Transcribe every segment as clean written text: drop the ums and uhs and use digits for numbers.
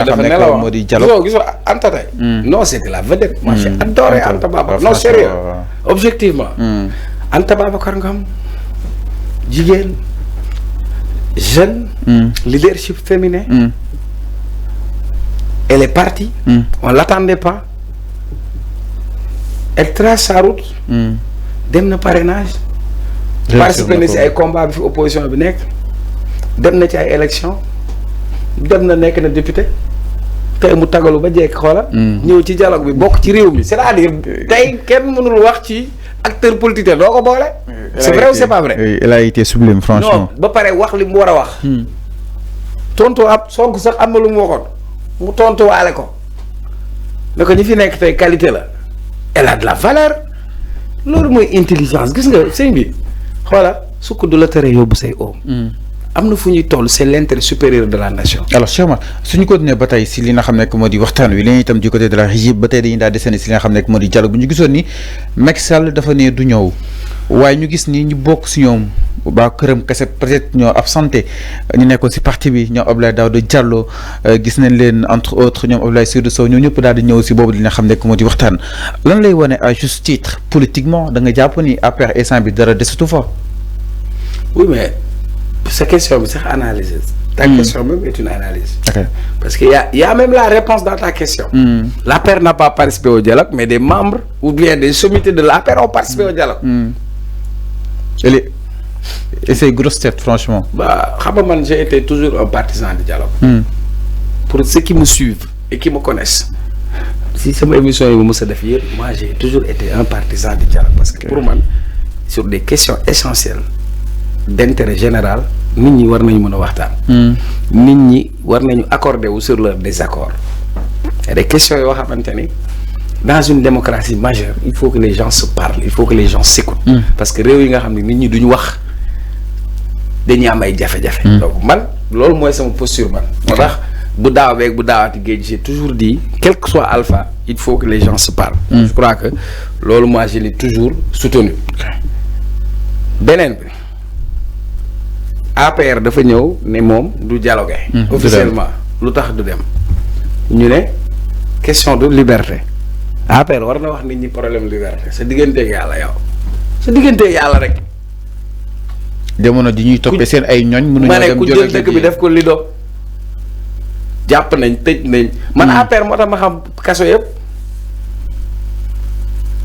nga xam ne moo di dialogue gisoo Anta tey. non c'était la vedette. moi j'ai adoré Anta Babacar. non sérieux objectivement. Anta Babacar Ngom jigéen jeune. leadership féminin. elle est partie. on l'attendait pas. elle trace sa route. dem na parrainage. participer na si ay combat bi fi opposition bi nekk. dem na ci ay élection dem na nekk na député. tey mu tagalu ba jekk xoola. ñëw ci dialogue bi bokk ci réew mi c'est-à-dire tey kenn mënul wax ci acteur politique doo ko boole. c'est vrai ou c'est pas vrai. elle a été sublime franchement. non ba pare wax li mu war a wax. tontu ab Sonko sax am na lu mu waxoon mu tontuwaale ko ne ko ñi fi nekk tey qualité la. elle a de la valeur. loolu mooy intelligence gis nga sëñ bi xoola sukk du la tere yóbbu say oom. am na fu ñuy toll c'est l'intérêt supérieur de la nation. alors Cheikh Omar suñu continuer ba tey si li nga xam ne moo di waxtaan wi li itam du côté de la régie ba tey dañuy daal desandi si li nga xam ne moo di dialogue bi ñu gisoon ni Macky Sall dafa ne du ñëw waaye ñu gis ni ñu bokk si ñoom ba këram kese peut-être ñoo absenté ñu nekkoon si parti bi ñoom Abdoulaye Daouda Diallo gis nañ leen entre autres ñoom Abdoulaye Seydou Sow ñoo ñëpp daal di ñëw si boobu li nga xam ne moo di waxtaan lan lay wane à juste titre politiquement da nga jàpp ni APR instant bi dara desatu fa. oui mais. sa question bi sax analyse ta question même est une analyse. Okay. Parce que y a même la réponse dans ta question. L'APR n'a pas participé au dialogue mais des membres ou bien des sommités de l'APR ont participé au dialogue. Et c'est grosse tête franchement. Bah xam nga man j'ai été toujours un partisan du dialogue. Pour ceux qui me suivent et qui me connaissent si sama émission yi ma mës a def yëpp moi j'ai toujours été un partisan du dialogue parce que pour man sur des questions essentielles d'intérêt général nit ñi war nañu mën a waxtaan. nit ñi war nañu accorder wu sur leur désaccord. et des questions yoo xamante ni dans une démocratie majeure il faut que les gens se parlent il faut que les gens s'écoutent. parce que réew yi nga xam ne nit ñi duñu wax dañuy am ay jafe-jafe. donc man loolu mooy sama posture man. moo tax bu daaw beeg bu daawaati géej j'ai toujours dit quel que soit alpha il faut que les gens se parlent. je crois que loolu moi je l'ai toujours soutenu. beneen bi. APR dafa ñëw ne moom du dialoguer officiellement lu tax du dem ñu ne question de liberté APR war na wax nit ñi problème liberté sa digganteeg yàlla yow sa digganteeg yàlla rek jamono ji ñuy toppee seen ay ñoñ mënuñoo ma ne dem ku jël dëkk bi def ko lido jàpp nañ tëj nañ man APR moo tax ma xam kaso yëpp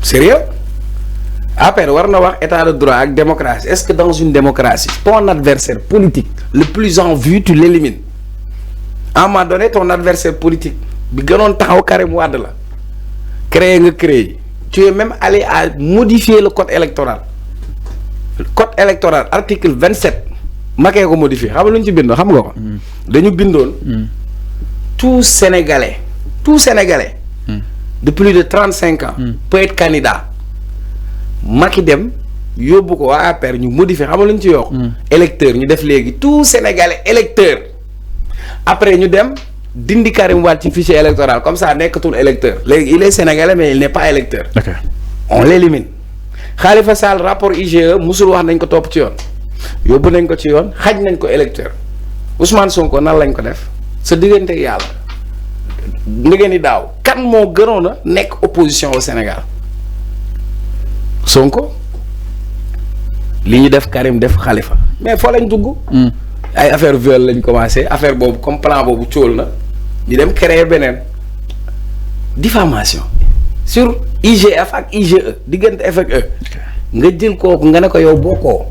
sérieux APR war na wax état de droit ak démocratie est-ce que dans une démocratie ton adversaire politique le plus en vue tu l'élimines à un moment donné ton adversaire politique bi gënoon taxaw Karim Wade la créer nga créer tu es même allé à modifier le code électoral article 27 makee ko modifier xam nga lu ñu ci bindoon xam nga ko dañu bindoon tout sénégalais de plus de 35 ans peut être candidat Macky dem yóbbu ko waa APR ñu modifier xam nga lu ñu ci yokk électeur ñu def léegi tout sénégalais électeur après ñu dem dindi Karim Wade ci fichier électoral comme ça nekkatul électeur léegi il est sénégalais mais il n'est pas électeur. Okay. On l'élimine. Khalifa Sall rapport IGE musul wax nañ ko topp ci yoon yóbbu nañ ko ci yoon xaj nañ ko électeur Ousmane Sonko nan lañ ko def sa diggante yàlla ngeen di daaw kan moo gënoon a nekk opposition au Sénégal Sonko li ñu def Karim def Khalifa mais foo lañ dugg. ay affaire viol lañ commencé affaire boobu comme plan boobu cóol na ñu dem créer beneen diffamation sur IGF ak IGE diggante F ak E nga jël kooku nga ne ko yow bokkoo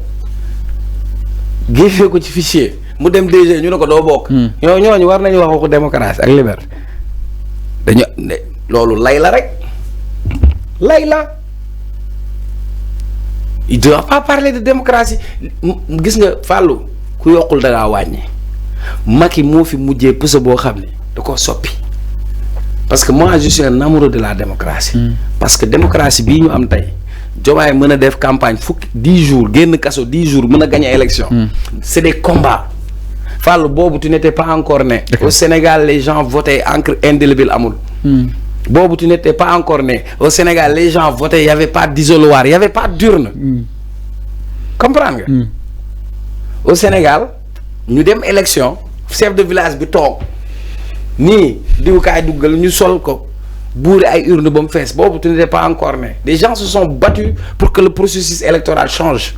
génnee ko ci fichier mu dem DG ñu ne ko doo bokk. ñooñu war nañu wax waxu démocratie ak liberté dañu ne loolu lay la rek lay la il doit pas parler de démocratie gis nga Fallou. ku yokkul da ngaa wàññi Macky moo fi mujjee puso boo xam ne da koo soppi parce que moi je suis un amoureux de la démocratie. parce que démocratie bii ñu am tey Diomaye mën a def campagne fukki 10 jours génn kaso 10 jours mën a gagner élection. c'est des combats. Fallou boobu tu n'étais pas encore né. Au Sénégal les gens votaient encre indélébile amul. boobu tu n'étais pas encore né. Au Sénégal les gens votaient y avait pas d'isoloir y avait pas d'urne. comprendre nga. Au Sénégal ñu dem élection chef de village bi toog nii diw kaay duggal ñu sol ko bourré ay urne ba mu fees boobu tu n'étais pas encore né. Des gens se sont battus pour que le processus électoral change.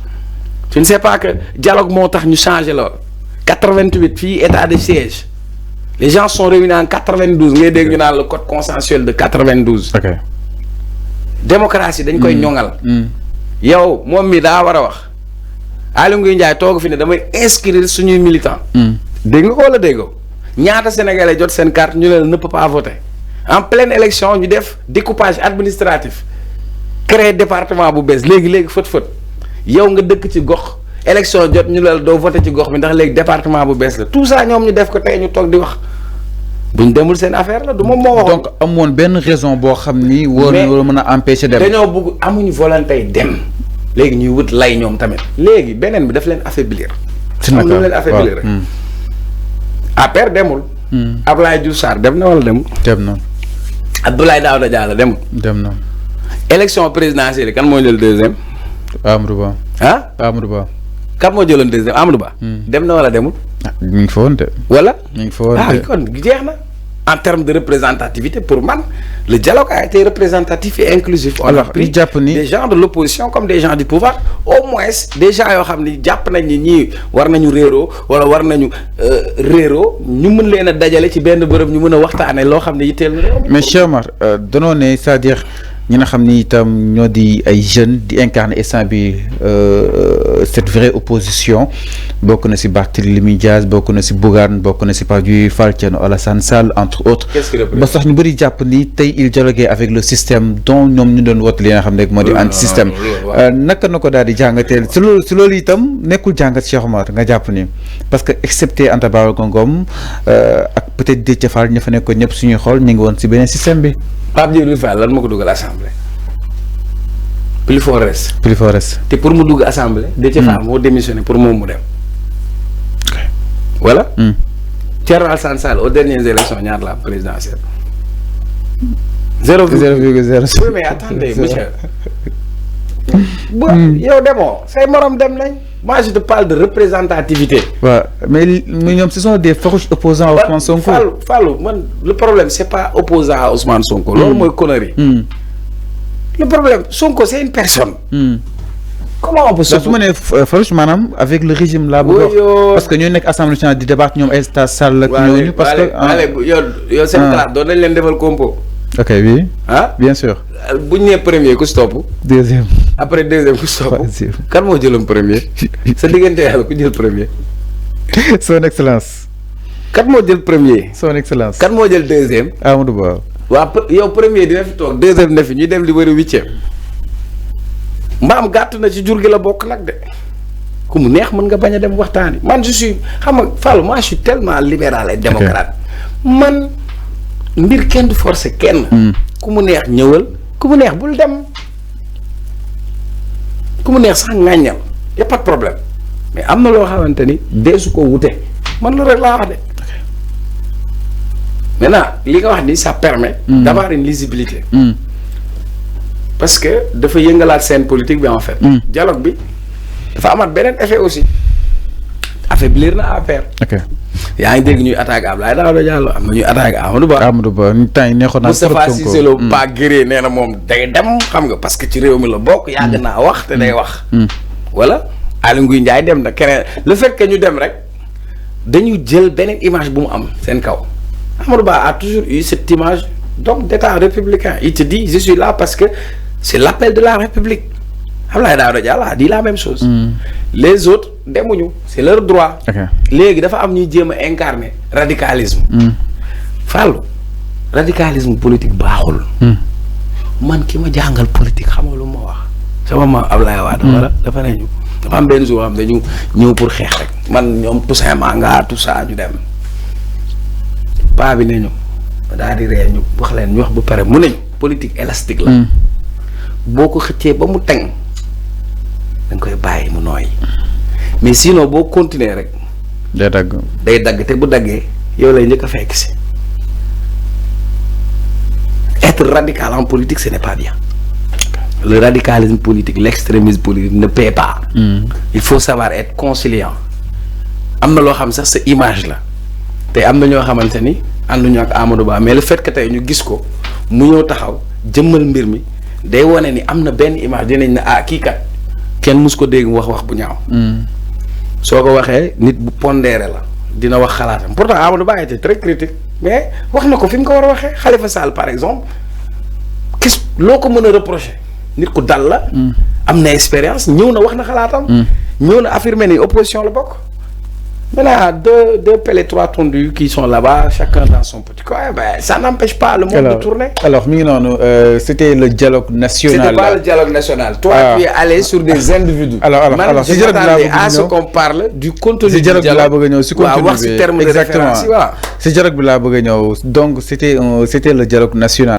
Tu ne sais pas que dialogue moo tax ñu changé lool 88 fii état de siège les gens sont réunis en 92 ngay dégg ñu naan le code consensuel de 92. ok démocratie dañ koy ñoŋal. yow moom mi daa war a wax Aly Ngouille Ndiaye toog fi ne damay inscrire suñuy militants. dégg nga ko wala déggoo ñaata sénégalais jot seen carte ñu ne peut pas voter en pleine élection ñu def découpage administratif créer département bu bees léegi fët yow nga dëkk ci gox élection jot ñu ne doo voter ci gox bi ndax léegi département bu bees la tout ça ñoom ñu def ko tey ñu toog di wax buñ demul seen affaire la du moom moo waxoon. donc amoon benn raison boo xam ni. war na mën a empêcher dem. dañoo bëgg amuñu volonté dem léegi ñuy wut lay ñoom tamit léegi beneen bi daf leen affaiblir. si naka leen affaiblir rek. APR demul. Abdoulaye Diouf Sarr dem na wala demul. dem na. Abdoulaye Daouda Diallo demul. dem na. élection présidentielle kan moo jël deuxième. Amadou Ba. ah Amadou Ba. kan moo jëloon deuxième Amadou Ba. dem na wala demul. ah ñu ngi fa woon de. wala. ñu ngi fa woon de ah kon jeex na. En termes de représentativité, pour moi, le dialogue a été représentatif et inclusif. On a pris des gens de l'opposition comme des gens du pouvoir. Au moins, des gens qui ont dit mais cher Omar, c'est-à-dire ñi nga xam ni itam ñoo di ay jeunes di incarner instant bi cette vraie opposition bokk na si Barthélémy Dias bokk na si Bougane bokk na si Pape Djibril Fall Thierno Alassane Sall entre autres. ba sax ñu bëri jàpp ni tey il dialoguait avec le système dont ñoom ñu doon woote li nga xam ne moo di anti système naka na ko daal di jàngatee si loolu itam nekkul jàngat Cheikh Omar nga jàpp ni parce que excepté Anta Babacar Ngom ak peut-être Déthié Fall ña fa nekkoon ñëpp suñuy xool ñu ngi woon si beneen système bi. Pape Djibril Fall lan moo ko dugal assemblée. plus fort reste. te pour mu dugg assemblée. Déthié Fall moo démissionné pour moom mu dem. voilà. Thierno Alassane Sall aux dernières élections ñaar la présidentielle. 0,0. oui mais attendez monsieur. yow demoo say morom dem nañ. moi je te parle de représentativité. waaw mais ñoom ce sont des farouches opposants à Ousmane Sonko. Fallou man le problème c'est pas opposant à Ousmane Sonko. loolu mooy connerie. le problème Sonko c'est une personne. comment on peut se. su ma nee farouche maanaam avec le régime là. bu parce que ñoo nekk assemblée nationale di débat ñoom ay Sall ak ñooñu. parce que yow seen classe doon nañ leen defal compo. ok oui. ah bien sûr. bu ñu nee premier ku si topp. deuxième. après deuxième ku si topp. kan moo jëloon premier. sa diggante yàlla ku jël premier. son excellence. kan moo jël premier. son excellence. kan moo jël deuxième. Amadou Ba. waaw yow premier dina fi toog deuxième ne fi ñuy dem li bëri huitième. mbaam gàtt na ci jur gi la bokk nag de. ku mu neex mën nga bañ a dem waxtaani man je suis xam nga Fallou moi je suis tellement libéral et démocrate. man mbir kenn du forcer kenn. ku mu neex ñëwal ku mu neex bul dem. ku mu neex sax ŋàññal y a pas de problème mais am na loo xamante ni deesu ko wute man lu rek laa wax de. maintenant li nga wax ni ça permet. d'avoir une lisibilité. parce que dafa yëngalaat scène politique bi en fait. dialogue bi dafa amaat beneen effet aussi. affaiblir na affaire. ok yaa ngi dégg ñuy attaqué Abdoulaye Daouda Diallo am na ñuy attaqué Amadou Ba. Amadou Ba temps yi neexoon naa. Moustapha Cissé Lo pas géré nee na moom day dem xam nga parce que ci réew mi la bokk. yàgg naa wax te day wax. voilà Aly Ngouille Ndiaye dem na keneen le fait que ñu dem rek dañu jël beneen image bu mu am seen kaw. Amadou Ba a toujours eu cette image donc d'état républicain il te dit je suis là parce que c'est l'appel de la République. Abdoulaye Daouda Diallo a dit la même chose. les autres demuñu c'est leur droit. léegi dafa am ñuy jéem a incarner radicalisme. Fallou radicalisme politique baaxul. man ki ma jàngal politique xam nga lu ma wax. sama maam Abdoulaye Wade. wala dafa ne ñu dafa am benn jour xam dañu ñëw pour xeex rek. man ñoom Toussaint Manga tout ça ñu dem. paa bi ne ñu daal di ree ñu wax leen ñu wax bu pare mu ne ñu politique élastique la. boo ko xëccee ba mu teng da nga koy bàyyi mu nooy mais sinon boo continuer rek. day dagg te bu daggee yow lay njëkk a fekk si. être radical en politique ce n'est pas bien. le radicalisme politique l'extrémisme politique ne paie pas. il faut savoir être conciliant. am na loo xam sax sa image la te am na ñoo xamante ni ànduñu ak Amadou Ba mais le fait que tey ñu gis ko mu ñëw taxaw jëmmal mbir mi day wane ni am na benn image dinañ ne ah kii kat kenn mus ko dégg wax bu ñaaw. soo ko waxee nit bu pondéré la dina wax xalaatam pourtant Amadou Ba était très critique mais wax na ko fi mu ko war a waxee Khalifa Sall par exemple loo ko mën a reprocher nit ku dal la. am na expérience ñëw na wax na xalaatam. ñëw na affirmer ni opposition la bokk. Maintenant, deux pellets, 3 tondus qui sont là-bas, chacun dans son petit coin, ben, ça n'empêche pas le monde de tourner. Alors, c'était le dialogue national. C'était pas le dialogue national. Toi, tu es allé sur des individus. Alors, je m'attendais à ce qu'on parle du contenu du dialogue. Exactement. C'est dialogue. Donc, c'était le dialogue national.